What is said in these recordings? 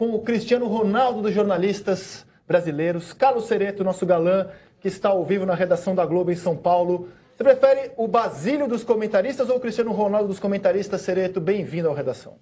com o Cristiano Ronaldo dos jornalistas brasileiros, Carlos Cereto, nosso galã, que está ao vivo na redação da Globo em São Paulo. Você prefere o Basílio dos comentaristas ou o Cristiano Ronaldo dos comentaristas, Cereto? Bem-vindo à redação.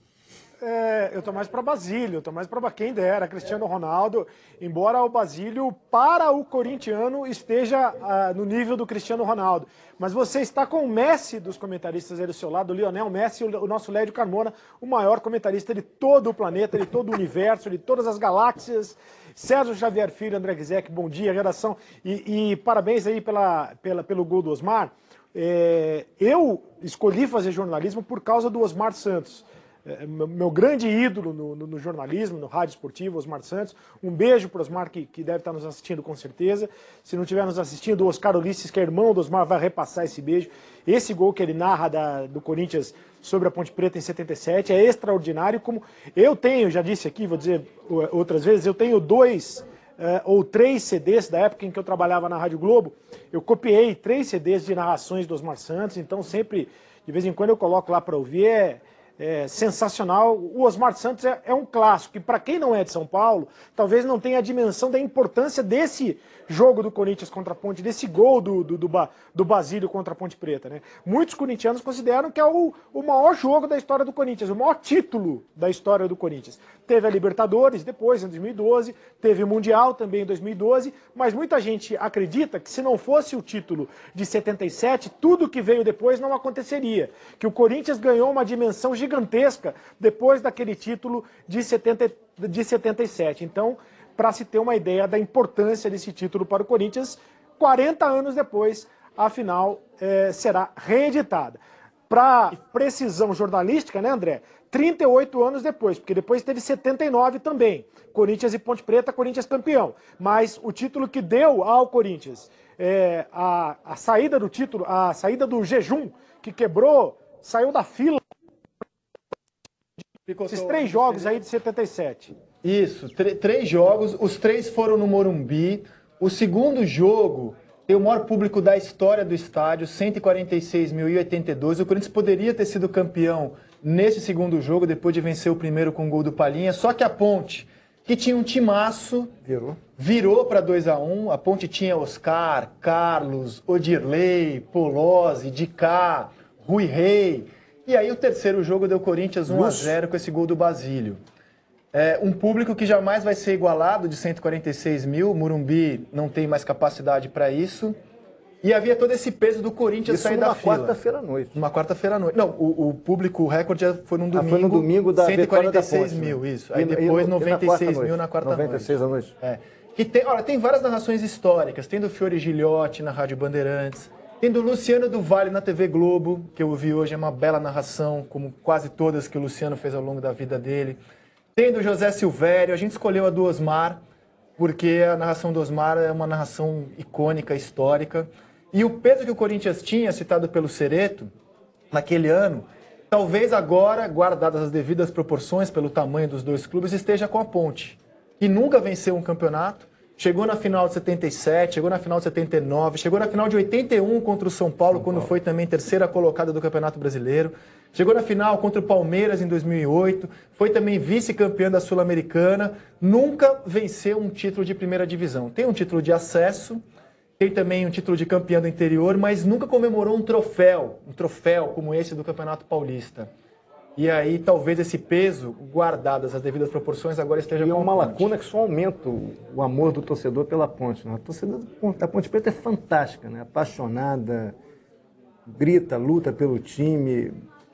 Eu tô mais para Basílio, eu tô mais para quem dera, Cristiano Ronaldo, embora o Basílio, para o corintiano, esteja no nível do Cristiano Ronaldo. Mas você está com o Messi dos comentaristas aí do seu lado, o Lionel Messi, o nosso Lédio Carmona, o maior comentarista de todo o planeta, de todo o universo, de todas as galáxias. Sérgio Xavier Filho, André Gizek, bom dia, redação. E parabéns aí pelo gol do Osmar. Eu escolhi fazer jornalismo por causa do Osmar Santos. Meu grande ídolo no jornalismo, no rádio esportivo, Osmar Santos. Um beijo para o Osmar, que deve estar nos assistindo com certeza. Se não estiver nos assistindo, o Oscar Ulisses, que é irmão do Osmar, vai repassar esse beijo. Esse gol que ele narra do Corinthians sobre a Ponte Preta em 77 é extraordinário. Como eu tenho, já disse aqui, vou dizer outras vezes, eu tenho 2 ou 3 CDs da época em que eu trabalhava na Rádio Globo. Eu copiei 3 CDs de narrações do Osmar Santos, então sempre, de vez em quando eu coloco lá para ouvir. Sensacional. O Osmar Santos é um clássico, que para quem não é de São Paulo, talvez não tenha a dimensão da importância desse jogo do Corinthians contra a Ponte, desse gol do Basílio contra a Ponte Preta, né? Muitos corintianos consideram que é o maior jogo da história do Corinthians, o maior título da história do Corinthians. Teve a Libertadores depois, em 2012, teve o Mundial também em 2012, mas muita gente acredita que se não fosse o título de 77, tudo que veio depois não aconteceria, que o Corinthians ganhou uma dimensão gigantesca depois daquele título de 77. Então, para se ter uma ideia da importância desse título para o Corinthians, 40 anos depois, a final será reeditada. Para precisão jornalística, né, André? 38 anos depois, porque depois teve 79 também. Corinthians e Ponte Preta, Corinthians campeão. Mas o título que deu ao Corinthians, a saída do título, a saída do jejum, que quebrou, saiu da fila. Esses 3 jogos aí de 77. Isso, 3 jogos, os 3 foram no Morumbi. O segundo jogo tem o maior público da história do estádio, 146.082. O Corinthians poderia ter sido campeão nesse segundo jogo, depois de vencer o primeiro com o gol do Palhinha. Só que a Ponte, que tinha um timaço, virou para 2-1. A Ponte tinha Oscar, Carlos, Odirley, Polozzi, Dicá, Rui Rei. E aí o terceiro jogo deu Corinthians 1-0 com esse gol do Basílio. Um público que jamais vai ser igualado, de 146 mil. Morumbi não tem mais capacidade para isso. E havia todo esse peso do Corinthians sair da fila. Uma quarta-feira à noite. Uma quarta-feira à noite. Não, o público, o recorde foi num domingo. Foi no domingo da 146 Ponte, mil, né? isso. Aí depois 96 mil na quarta noite. 96 à noite. Que tem várias narrações históricas. Tem do Fiore Gilhote na Rádio Bandeirantes. Tem do Luciano do Vale na TV Globo, que eu ouvi hoje, é uma bela narração, como quase todas que o Luciano fez ao longo da vida dele. Tem do José Silvério, a gente escolheu a do Osmar, porque a narração do Osmar é uma narração icônica, histórica. E o peso que o Corinthians tinha, citado pelo Cereto, naquele ano, talvez agora, guardadas as devidas proporções pelo tamanho dos 2 clubes, esteja com a Ponte, que nunca venceu um campeonato. Chegou na final de 77, chegou na final de 79, chegou na final de 81 contra o São Paulo, quando foi também terceira colocada do Campeonato Brasileiro. Chegou na final contra o Palmeiras em 2008, foi também vice-campeã da Sul-Americana. Nunca venceu um título de primeira divisão. Tem um título de acesso, tem também um título de campeão do interior, mas nunca comemorou um troféu como esse do Campeonato Paulista. E aí, talvez esse peso, guardadas as devidas proporções, agora esteja com a uma lacuna que só aumenta o amor do torcedor pela Ponte. Né? A torcida da Ponte Preta é fantástica, né? Apaixonada, grita, luta pelo time,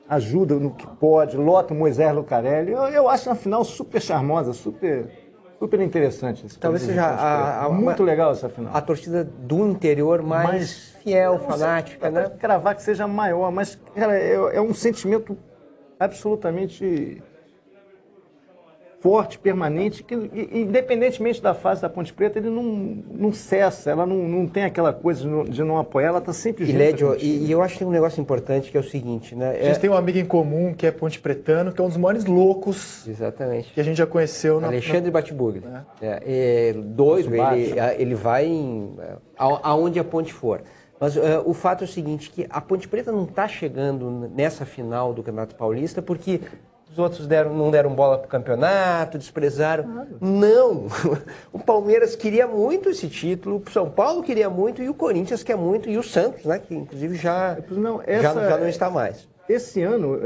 ajuda no que pode, lota o Moisés Lucarelli. Eu acho, na final, super charmosa, super interessante. Talvez seja muito legal essa final. A torcida do interior mais fiel, fanática, né? Cravar que seja maior, mas, cara, é um sentimento absolutamente forte, permanente, que independentemente da fase da Ponte Preta, ele não cessa, ela não tem aquela coisa de não apoiar, ela está sempre junto. E eu acho que tem um negócio importante que é o seguinte, né? A gente tem um amigo em comum que é Ponte Pretano, que é um dos maiores loucos. Exatamente. Que a gente já conheceu. Alexandre Batibugli. Ele vai aonde a Ponte for. Mas o fato é o seguinte, que a Ponte Preta não está chegando nessa final do Campeonato Paulista porque os outros não deram bola para o campeonato, desprezaram. Não! O Palmeiras queria muito esse título, o São Paulo queria muito, e o Corinthians quer muito, e o Santos, né, que inclusive já não está mais. Esse ano,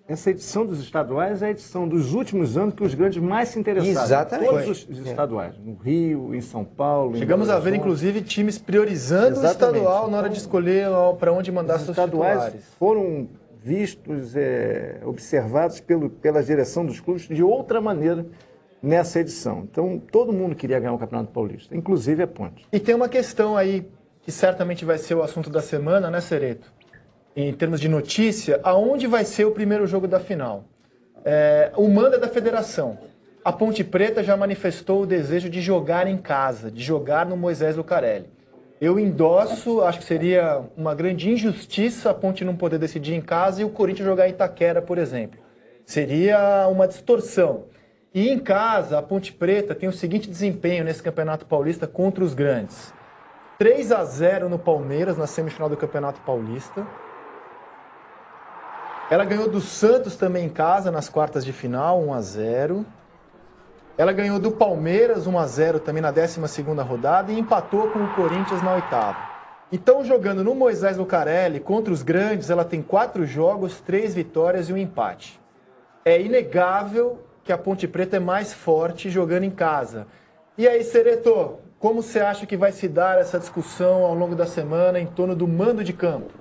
essa edição dos estaduais é a edição dos últimos anos que os grandes mais se interessaram. Exatamente. Todos os estaduais, no Rio, em São Paulo. Chegamos a ver, inclusive, times priorizando o estadual na hora de escolher para onde mandar seus titulares. Foram vistos, observados pela direção dos clubes de outra maneira nessa edição. Então, todo mundo queria ganhar o Campeonato Paulista, inclusive a Ponte. E tem uma questão aí que certamente vai ser o assunto da semana, né, Cereto? Em termos de notícia, aonde vai ser o primeiro jogo da final? O mando é da federação. A Ponte Preta já manifestou o desejo de jogar em casa, de jogar no Moisés Lucarelli. Eu endosso, acho que seria uma grande injustiça a Ponte não poder decidir em casa e o Corinthians jogar em Itaquera, por exemplo. Seria uma distorção. E em casa, a Ponte Preta tem o seguinte desempenho nesse Campeonato Paulista contra os grandes. 3-0 no Palmeiras, na semifinal do Campeonato Paulista. Ela ganhou do Santos também em casa, nas quartas de final, 1-0. Ela ganhou do Palmeiras 1-0 também na 12ª rodada e empatou com o Corinthians na 8ª. Então, jogando no Moisés Lucarelli contra os grandes, ela tem 4 jogos, 3 vitórias e um empate. É inegável que a Ponte Preta é mais forte jogando em casa. E aí, Cereto, como você acha que vai se dar essa discussão ao longo da semana em torno do mando de campo?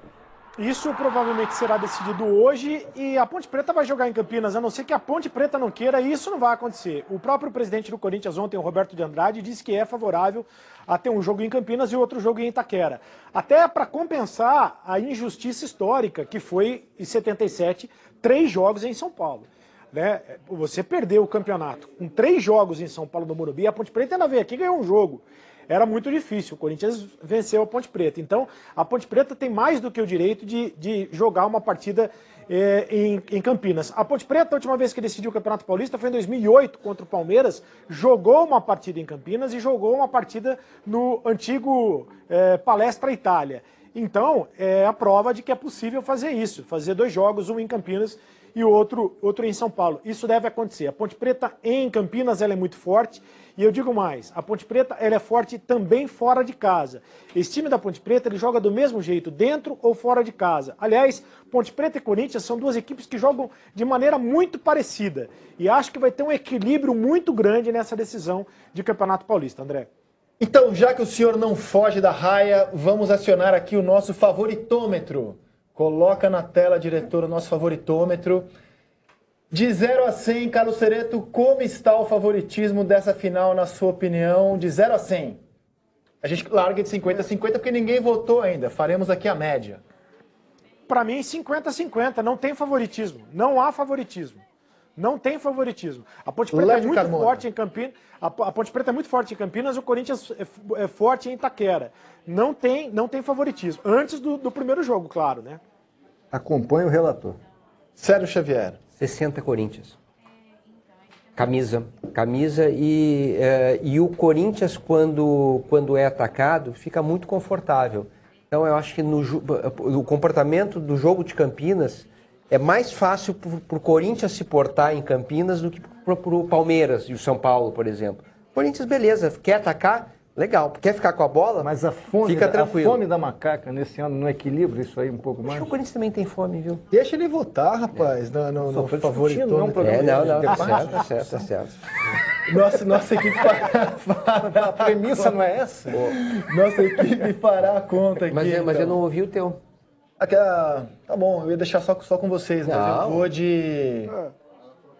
Isso provavelmente será decidido hoje e a Ponte Preta vai jogar em Campinas, a não ser que a Ponte Preta não queira, e isso não vai acontecer. O próprio presidente do Corinthians ontem, o Roberto de Andrade, disse que é favorável a ter um jogo em Campinas e outro jogo em Itaquera. Até para compensar a injustiça histórica que foi, em 77, 3 jogos em São Paulo. Né? Você perdeu o campeonato com 3 jogos em São Paulo no Morumbi, a Ponte Preta ainda veio aqui e ganhou um jogo. Era muito difícil, o Corinthians venceu a Ponte Preta. Então, a Ponte Preta tem mais do que o direito de jogar uma partida em Campinas. A Ponte Preta, a última vez que decidiu o Campeonato Paulista foi em 2008 contra o Palmeiras, jogou uma partida em Campinas e jogou uma partida no antigo Palestra Itália. Então, é a prova de que é possível fazer isso, fazer 2 jogos, um em Campinas e outro em São Paulo. Isso deve acontecer. A Ponte Preta em Campinas ela é muito forte. E eu digo mais, a Ponte Preta ela é forte também fora de casa. Esse time da Ponte Preta ele joga do mesmo jeito, dentro ou fora de casa. Aliás, Ponte Preta e Corinthians são 2 equipes que jogam de maneira muito parecida. E acho que vai ter um equilíbrio muito grande nessa decisão de Campeonato Paulista, André. Então, já que o senhor não foge da raia, vamos acionar aqui o nosso favoritômetro. Coloca na tela, diretor, o nosso favoritômetro. De 0 a 100, Carlos Cereto, como está o favoritismo dessa final, na sua opinião? De 0 a 100. A gente larga de 50 a 50 porque ninguém votou ainda. Faremos aqui a média. Para mim, 50 a 50. Não tem favoritismo. Não há favoritismo. Não tem favoritismo. A Ponte Preta é muito forte em Campinas. A Ponte Preta é muito forte em Campinas, o Corinthians é forte em Itaquera. Não tem favoritismo. Antes do primeiro jogo, claro, né? Acompanhe o relator. Sérgio Xavier. 60 Corinthians. Camisa e o Corinthians, quando é atacado, fica muito confortável. Então, eu acho que o comportamento do jogo de Campinas é mais fácil para o Corinthians se portar em Campinas do que para o Palmeiras e o São Paulo, por exemplo. Corinthians, beleza, quer atacar? Legal. Quer ficar com a bola? Mas a fome, fica tranquilo. A fome da macaca nesse ano não equilibra isso aí um pouco mais? Acho que o Corinthians também tem fome, viu? Deixa ele votar, rapaz, no favorito. Não, tá certo. Nossa equipe fará a premissa não é essa? Nossa equipe fará a conta aqui. Mas então. eu não ouvi o teu. Tá bom, eu ia deixar só com vocês, mas eu vou de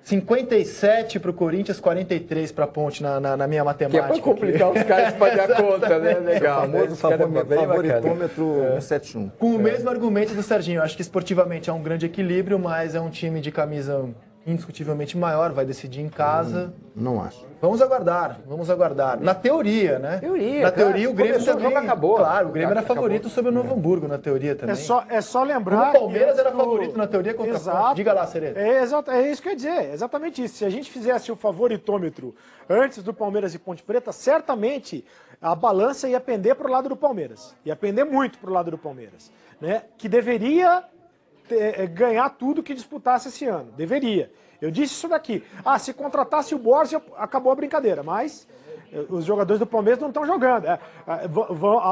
57 pro Corinthians, 43 pra Ponte na minha matemática. Que é pra complicar os caras pra fazer a conta, né? Legal. O famoso favoritômetro 171. Com o mesmo argumento do Serginho. Acho que esportivamente é um grande equilíbrio, mas é um time de camisa indiscutivelmente maior, vai decidir em casa. Não acho. Vamos aguardar. Na teoria, né? Na teoria, o Grêmio também... O jogo acabou. Claro, o Grêmio era favorito sobre o Novo Hamburgo, na teoria também. É só lembrar... O Palmeiras era favorito na teoria contra a Ponte. Diga lá, Cereto. É isso que eu ia dizer, exatamente isso. Se a gente fizesse o favoritômetro antes do Palmeiras e Ponte Preta, certamente a balança ia pender para o lado do Palmeiras. Ia pender muito para o lado do Palmeiras. Né? Que deveria ganhar tudo que disputasse esse ano. Deveria. Eu disse isso daqui. Se contratasse o Borja, acabou a brincadeira. Mas os jogadores do Palmeiras não estão jogando.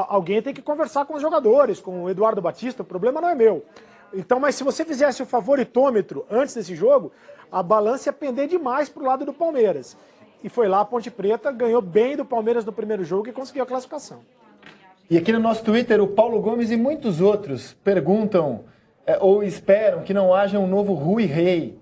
Alguém tem que conversar com os jogadores, com o Eduardo Batista. O problema não é meu. Então, mas se você fizesse o favoritômetro antes desse jogo, a balança ia pender demais pro lado do Palmeiras. E foi lá a Ponte Preta, ganhou bem do Palmeiras no primeiro jogo e conseguiu a classificação. E aqui no nosso Twitter, o Paulo Gomes e muitos outros perguntam ou esperam que não haja um novo Rui Rei.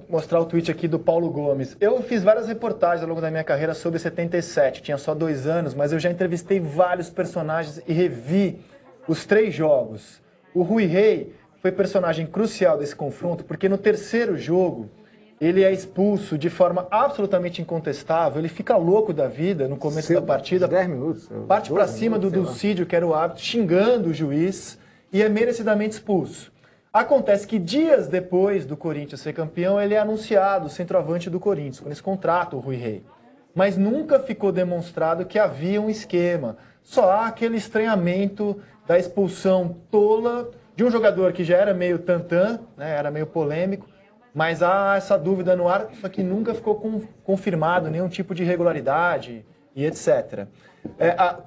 Mostrar o tweet aqui do Paulo Gomes. Eu fiz várias reportagens ao longo da minha carreira sobre 77, tinha só 2 anos, mas eu já entrevistei vários personagens e revi os 3 jogos. O Rui Rei foi personagem crucial desse confronto, porque no terceiro jogo ele é expulso de forma absolutamente incontestável, ele fica louco da vida no começo da partida. 10 minutos. Parte para cima do Dulcídio, que era o árbitro, xingando o juiz, e é merecidamente expulso. Acontece que dias depois do Corinthians ser campeão, ele é anunciado centroavante do Corinthians, quando eles contratam o Rui Rei. Mas nunca ficou demonstrado que havia um esquema. Só há aquele estranhamento da expulsão tola de um jogador que já era meio tantã, né, era meio polêmico, mas há essa dúvida no ar, só que nunca ficou confirmado nenhum tipo de irregularidade e etc.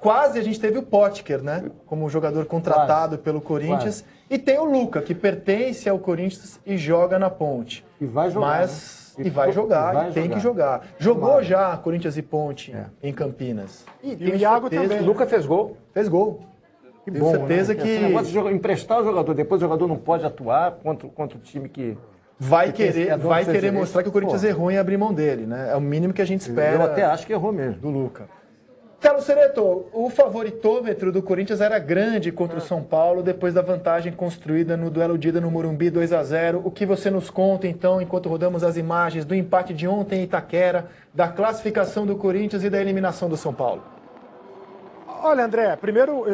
Quase a gente teve o Potker, né, como jogador contratado pelo Corinthians, e tem o Luca, que pertence ao Corinthians e joga na Ponte. E vai jogar. Mas, e vai jogar, tem que jogar. Jogou já Corinthians e Ponte em Campinas. E o Iago também. O Luca fez gol. Fez gol. Que Tenho bom, certeza né? que Esse negócio de emprestar o jogador, depois o jogador não pode atuar contra o time que... vai querer mostrar que o Corinthians errou em abrir mão dele, né? É o mínimo que a gente espera. Eu até acho que errou mesmo. Do Luca. Carlos Cereto, o favoritômetro do Corinthians era grande contra o São Paulo, depois da vantagem construída no duelo de ida no Morumbi 2-0. O que você nos conta, então, enquanto rodamos as imagens do empate de ontem em Itaquera, da classificação do Corinthians e da eliminação do São Paulo? Olha, André, primeiro,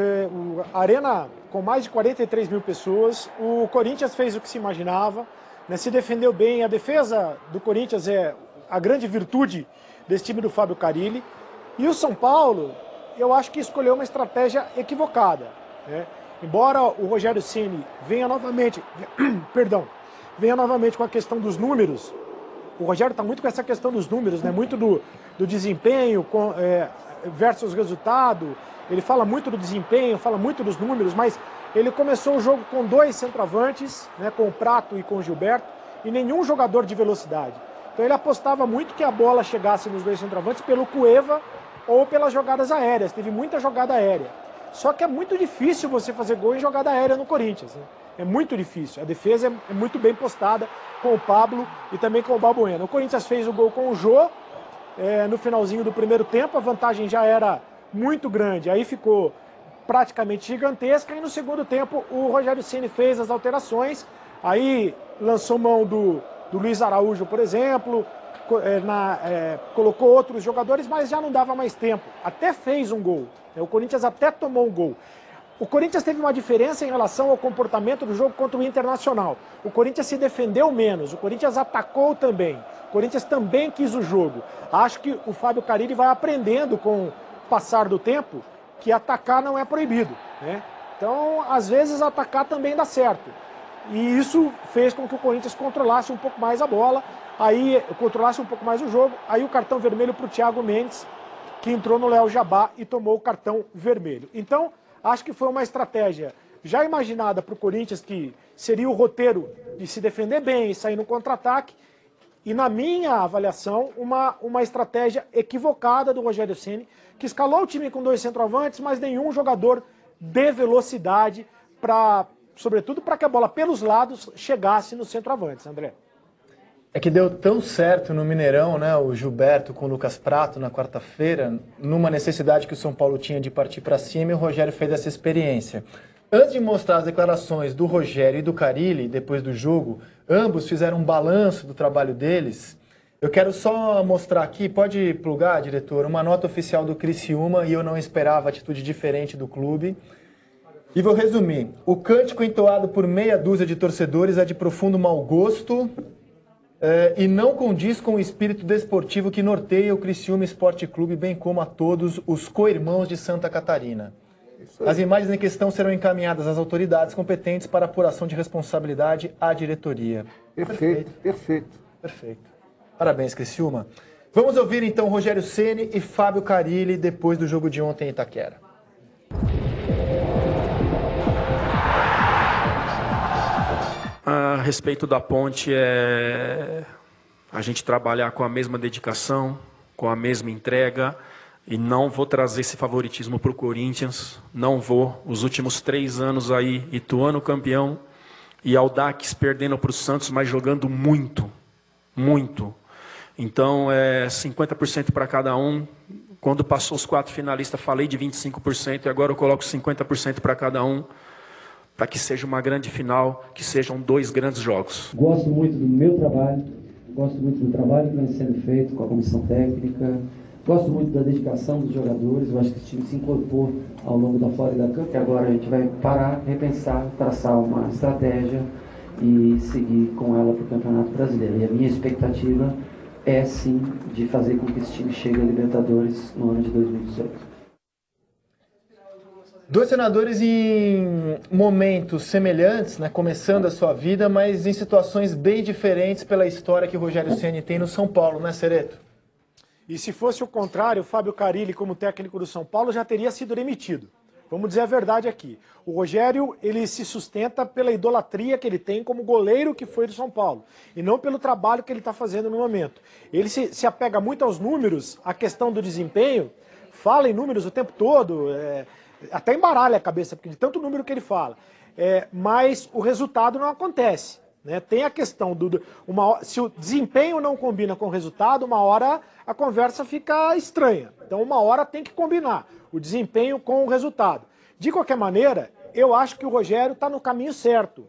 a Arena com mais de 43 mil pessoas, o Corinthians fez o que se imaginava, né, se defendeu bem. A defesa do Corinthians é a grande virtude desse time do Fábio Carille. E o São Paulo, eu acho que escolheu uma estratégia equivocada, né? Embora o Rogério Ceni venha novamente com a questão dos números, o Rogério está muito com essa questão dos números, né? Muito do desempenho versus resultado. Ele fala muito do desempenho, fala muito dos números, mas ele começou o jogo com 2 centroavantes, né, com o Prato e com o Gilberto, e nenhum jogador de velocidade. Então ele apostava muito que a bola chegasse nos 2 centroavantes pelo Cueva ou pelas jogadas aéreas. Teve muita jogada aérea. Só que é muito difícil você fazer gol em jogada aérea no Corinthians, né? É muito difícil. A defesa é muito bem postada com o Pablo e também com o Balbuena. O Corinthians fez o gol com o Jô no finalzinho do primeiro tempo. A vantagem já era muito grande. Aí ficou praticamente gigantesca. E no segundo tempo o Rogério Ceni fez as alterações. Aí lançou mão do Luiz Araújo, por exemplo, colocou outros jogadores, mas já não dava mais tempo. Até fez um gol. O Corinthians até tomou um gol. O Corinthians teve uma diferença em relação ao comportamento do jogo contra o Internacional. O Corinthians se defendeu menos, o Corinthians atacou também. O Corinthians também quis o jogo. Acho que o Fábio Carille vai aprendendo com o passar do tempo que atacar não é proibido, né? Então, às vezes, atacar também dá certo. E isso fez com que o Corinthians controlasse um pouco mais a bola, aí controlasse um pouco mais o jogo. Aí o cartão vermelho para o Thiago Mendes, que entrou no Léo Jabá e tomou o cartão vermelho. Então, acho que foi uma estratégia já imaginada para o Corinthians, que seria o roteiro de se defender bem e sair no contra-ataque. E, na minha avaliação, uma estratégia equivocada do Rogério Ceni, que escalou o time com 2 centroavantes, mas nenhum jogador de velocidade, sobretudo para que a bola pelos lados chegasse nos centroavantes, André. É que deu tão certo no Mineirão, né, o Gilberto com o Lucas Prato na quarta-feira, numa necessidade que o São Paulo tinha de partir para cima, e o Rogério fez essa experiência. Antes de mostrar as declarações do Rogério e do Carille, depois do jogo, ambos fizeram um balanço do trabalho deles. Eu quero só mostrar aqui, pode plugar, diretor, uma nota oficial do Criciúma, e eu não esperava atitude diferente do clube. E vou resumir. O cântico entoado por meia dúzia de torcedores é de profundo mau gosto e não condiz com o espírito desportivo que norteia o Criciúma Esporte Clube, bem como a todos os co-irmãos de Santa Catarina. As imagens em questão serão encaminhadas às autoridades competentes para apuração de responsabilidade à diretoria. Perfeito. Parabéns, Criciúma. Vamos ouvir então Rogério Ceni e Fábio Carille depois do jogo de ontem em Itaquera. A respeito da Ponte, a gente trabalhar com a mesma dedicação, com a mesma entrega, e não vou trazer esse favoritismo para o Corinthians, não vou. Os últimos 3 anos aí, Ituano campeão e Audax perdendo para o Santos, mas jogando muito. Então, 50% para cada um. Quando passou os 4 finalistas, falei de 25%, e agora eu coloco 50% para cada um, para que seja uma grande final, que sejam 2 grandes jogos. Gosto muito do meu trabalho, gosto muito do trabalho que vem sendo feito com a comissão técnica, gosto muito da dedicação dos jogadores. Eu acho que esse time se incorporou ao longo da Florida Cup, e agora a gente vai parar, repensar, traçar uma estratégia e seguir com ela para o Campeonato Brasileiro. E a minha expectativa é sim de fazer com que esse time chegue a Libertadores no ano de 2018. 2 senadores em momentos semelhantes, né, começando a sua vida, mas em situações bem diferentes pela história que o Rogério Ceni tem no São Paulo, né, Cereto? E se fosse o contrário, o Fábio Carille, como técnico do São Paulo, já teria sido demitido. Vamos dizer a verdade aqui. O Rogério, ele se sustenta pela idolatria que ele tem como goleiro que foi do São Paulo. E não pelo trabalho que ele está fazendo no momento. Ele se apega muito aos números, à questão do desempenho, fala em números o tempo todo, até embaralha a cabeça, porque de tanto número que ele fala. Mas o resultado não acontece. Né? Tem a questão se o desempenho não combina com o resultado, uma hora a conversa fica estranha. Então uma hora tem que combinar o desempenho com o resultado. De qualquer maneira, eu acho que o Rogério está no caminho certo.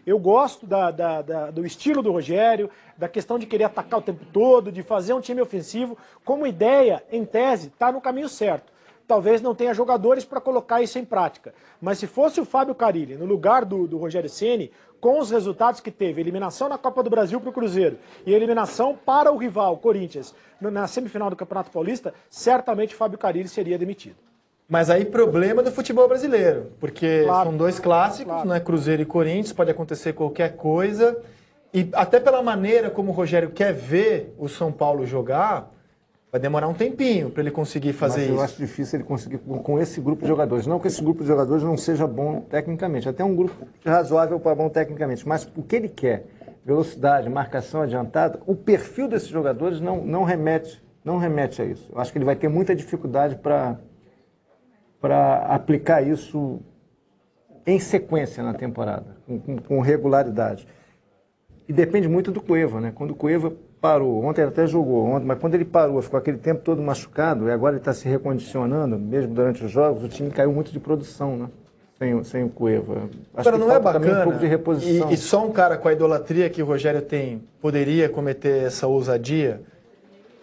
Eu gosto do estilo do Rogério, da questão de querer atacar o tempo todo, de fazer um time ofensivo. Como ideia, em tese, está no caminho certo. Talvez não tenha jogadores para colocar isso em prática. Mas se fosse o Fábio Carille no lugar do Rogério Ceni, com os resultados que teve, eliminação na Copa do Brasil para o Cruzeiro e eliminação para o rival, Corinthians, na semifinal do Campeonato Paulista, certamente o Fábio Carille seria demitido. Mas aí problema do futebol brasileiro, porque são 2 clássicos, né, Cruzeiro e Corinthians, pode acontecer qualquer coisa. E até pela maneira como o Rogério quer ver o São Paulo jogar, vai demorar um tempinho para ele conseguir fazer isso. Eu acho difícil ele conseguir com esse grupo de jogadores. Não que esse grupo de jogadores não seja bom tecnicamente, até um grupo razoável para bom tecnicamente, mas o que ele quer, velocidade, marcação adiantada, o perfil desses jogadores não remete a isso. Eu acho que ele vai ter muita dificuldade para aplicar isso em sequência na temporada, com regularidade. E depende muito do Cueva, né? Quando o Cueva parou, ontem ele até jogou, mas quando ele parou, ficou aquele tempo todo machucado, e agora ele está se recondicionando, mesmo durante os jogos, o time caiu muito de produção, né? Sem o Cueva. Acho que não é bacana, um pouco de reposição. E só um cara com a idolatria que o Rogério tem poderia cometer essa ousadia?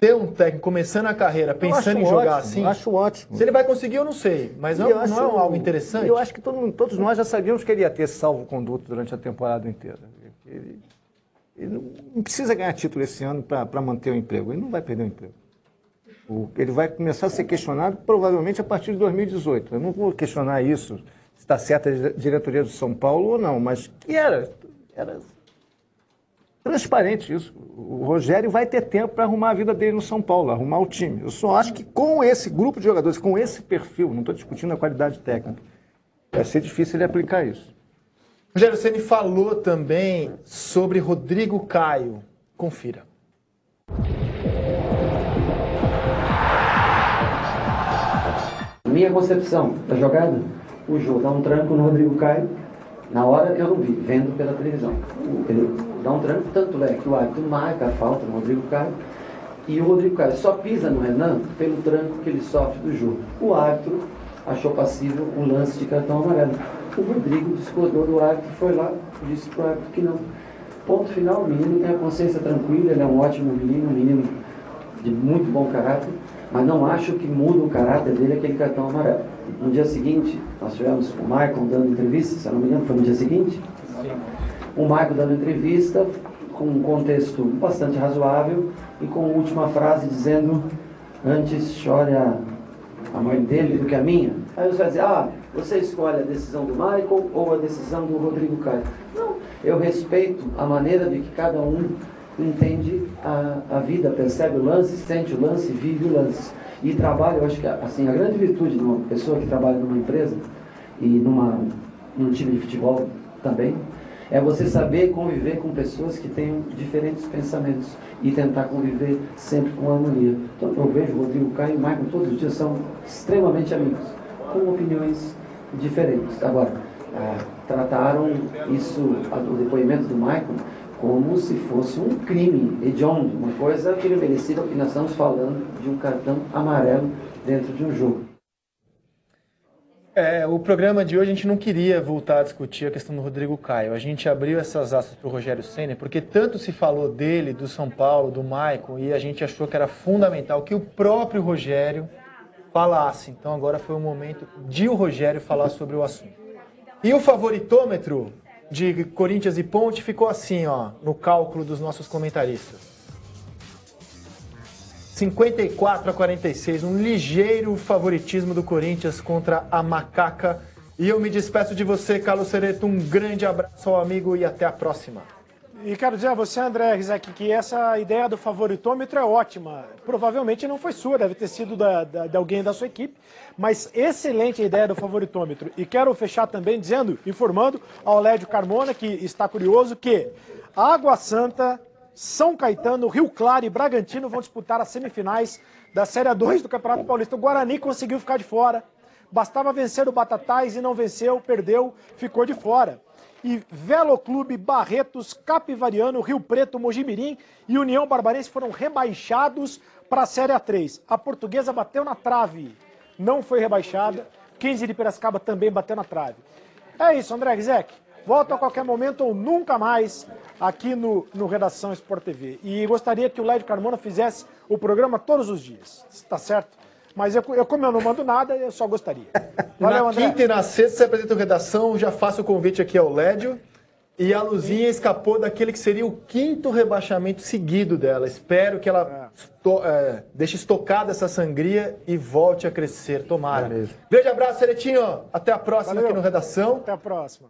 Ter um técnico começando a carreira pensando em jogar assim? Eu acho ótimo. Se ele vai conseguir, eu não sei, mas não é algo interessante? Eu acho que todos nós já sabíamos que ele ia ter salvo-conduto durante a temporada inteira. Ele não precisa ganhar título esse ano para manter o emprego. Ele não vai perder o emprego. Ele vai começar a ser questionado provavelmente a partir de 2018. Eu não vou questionar isso, se está certa a diretoria do São Paulo ou não, mas que era transparente isso. O Rogério vai ter tempo para arrumar a vida dele no São Paulo, arrumar o time. Eu só acho que com esse grupo de jogadores, com esse perfil, não estou discutindo a qualidade técnica, vai ser difícil ele aplicar isso. Rogério Ceni falou também sobre Rodrigo Caio. Confira. Minha concepção da jogada, o Jô dá um tranco no Rodrigo Caio. Na hora eu não vi, vendo pela televisão. Ele dá um tranco, tanto é que o árbitro marca a falta no Rodrigo Caio. E o Rodrigo Caio só pisa no Renan pelo tranco que ele sofre do Jô. O árbitro achou passível o lance de cartão amarelo. O Rodrigo discordou do árbitro, foi lá, disse para o árbitro que não. Ponto final, o menino tem a consciência tranquila, ele é um ótimo menino, um menino de muito bom caráter, mas não acho que muda o caráter dele aquele cartão amarelo. No dia seguinte, nós tivemos o Michael dando entrevista, se eu não me engano, foi no dia seguinte? Sim. O Michael dando entrevista, com um contexto bastante razoável, e com a última frase dizendo, antes chore a mãe dele do que a minha. Aí você vai dizer, você escolhe a decisão do Michael ou a decisão do Rodrigo Caio. Não, eu respeito a maneira de que cada um entende a vida, percebe o lance, sente o lance, vive o lance. E trabalha, eu acho que assim, a grande virtude de uma pessoa que trabalha numa empresa e num time de futebol também, é você saber conviver com pessoas que tenham diferentes pensamentos e tentar conviver sempre com harmonia. Então eu vejo o Rodrigo Caio e o Michael todos os dias são extremamente amigos, com opiniões diferentes. Agora, trataram isso, o depoimento do Michael, como se fosse um crime hediondo, uma coisa que ele merecia, porque nós estamos falando de um cartão amarelo dentro de um jogo. O programa de hoje a gente não queria voltar a discutir a questão do Rodrigo Caio. A gente abriu essas aspas para o Rogério Ceni porque tanto se falou dele, do São Paulo, do Maicon, e a gente achou que era fundamental que o próprio Rogério falasse. Então agora foi o momento de o Rogério falar sobre o assunto. E o favoritômetro de Corinthians e Ponte ficou assim, ó, no cálculo dos nossos comentaristas. 54-46, um ligeiro favoritismo do Corinthians contra a Macaca. E eu me despeço de você, Carlos Cereto. Um grande abraço ao amigo e até a próxima. E quero dizer a você, André Rizek, que essa ideia do favoritômetro é ótima. Provavelmente não foi sua, deve ter sido de alguém da sua equipe, mas excelente a ideia do favoritômetro. E quero fechar também informando ao Lédio Carmona, que está curioso, que Água Santa, São Caetano, Rio Claro e Bragantino vão disputar as semifinais da Série 2 do Campeonato Paulista. O Guarani conseguiu ficar de fora. Bastava vencer o Batatais e não venceu, perdeu, ficou de fora. E Veloclube, Barretos, Capivariano, Rio Preto, Mojimirim e União Barbarense foram rebaixados para a Série 3. A Portuguesa bateu na trave, não foi rebaixada. 15 de Piracicaba também bateu na trave. É isso, André Rizek. Volto a qualquer momento ou nunca mais aqui no Redação Sport TV. E gostaria que o Lédio Carmona fizesse o programa todos os dias, tá certo? Mas como eu não mando nada, eu só gostaria. Valeu, na André. quinta e na sexta você apresenta o Redação, já faço o convite aqui ao Lédio. E a Luzinha escapou daquele que seria o 5º rebaixamento seguido dela. Espero que ela deixe estocada essa sangria e volte a crescer, tomara. Grande abraço, Ceretinho. Até a próxima. Valeu. Aqui no Redação. Até a próxima.